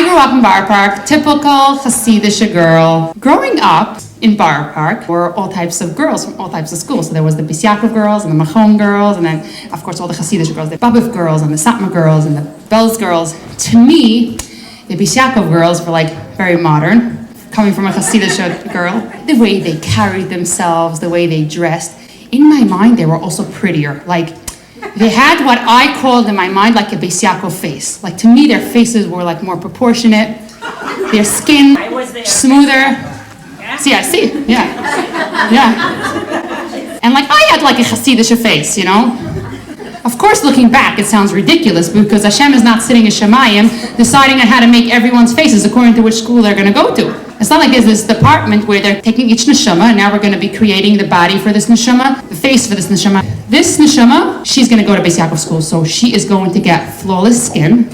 grew up in Boro Park, typical Chassidish girl. Growing up in Boro Park were all types of girls from all types of schools. So there was the Beis Yaakov girls and the Machon girls, and then, of course, all the Chassidish girls, the Babiv girls and the Satmar girls and the Belz girls. To me, the Beis Yaakov girls were like very modern, coming from a Chassidish girl. The way they carried themselves, the way they dressed. In my mind, they were also prettier. Like, they had what I called in my mind like a Beis Yaakov face. Like, to me, their faces were like more proportionate. Their skin smoother. See, I see. Yeah. And like, I had like a Chassidish face, you know? Of course, looking back, it sounds ridiculous because Hashem is not sitting in Shemayim deciding on how to make everyone's faces according to which school they're going to go to. It's not like there's this department where they're taking each neshama, and now we're going to be creating the body for this neshama, the face for this neshama. This neshama, she's going to go to Beis Yaakov school, so she is going to get flawless skin,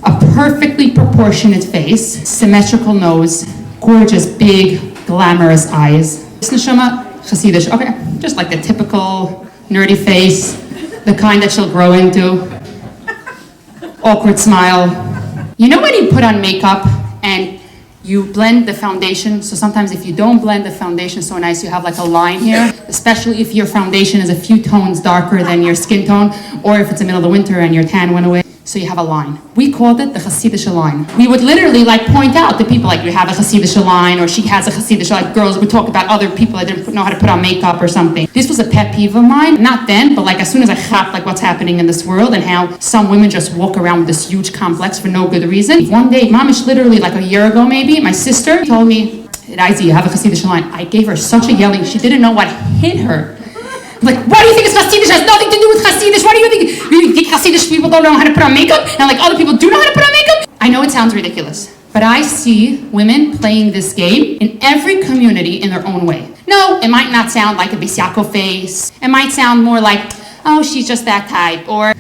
a perfectly proportionate face, symmetrical nose, gorgeous, big, glamorous eyes. This neshama, Chassidish, okay, just like the typical nerdy face, the kind that she'll grow into. Awkward smile. You know when you put on makeup and you blend the foundation? So sometimes if you don't blend the foundation so nice, you have like a line here, especially if your foundation is a few tones darker than your skin tone, or if it's the middle of the winter and your tan went away. So you have a line. We called it the Chassidish line. We would literally like point out to people like, you have a Chassidish line, or she has a Chassidish, like girls would talk about other people that didn't know how to put on makeup or something. This was a pet peeve of mine, not then, but like as soon as I got like what's happening in this world and how some women just walk around with this huge complex for no good reason. One day, Mamish, literally like a year ago maybe, my sister told me, Raizy, you have a Chassidish line. I gave her such a yelling, she didn't know what hit her. Like, what do you think is Chassidish? It has nothing to do with Chassidish. What do you think? You think Chassidish people don't know how to put on makeup? And like other people do know how to put on makeup? I know it sounds ridiculous, but I see women playing this game in every community in their own way. No, it might not sound like a Beis Yaakov face. It might sound more like, oh, she's just that type, or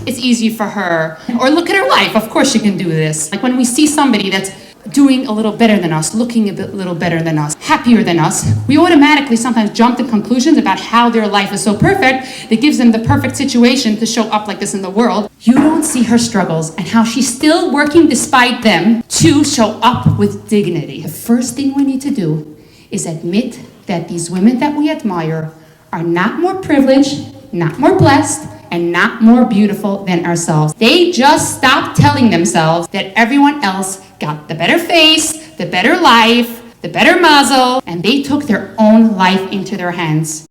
it's easy for her, or look at her life. Of course she can do this. Like when we see somebody that's doing a little better than us, looking a little better than us, happier than us, we automatically sometimes jump to conclusions about how their life is so perfect that gives them the perfect situation to show up like this in the world. You don't see her struggles and how she's still working despite them to show up with dignity. The first thing we need to do is admit that these women that we admire are not more privileged, not more blessed, and not more beautiful than ourselves. They just stopped telling themselves that everyone else got the better face, the better life, the better mazel, and they took their own life into their hands.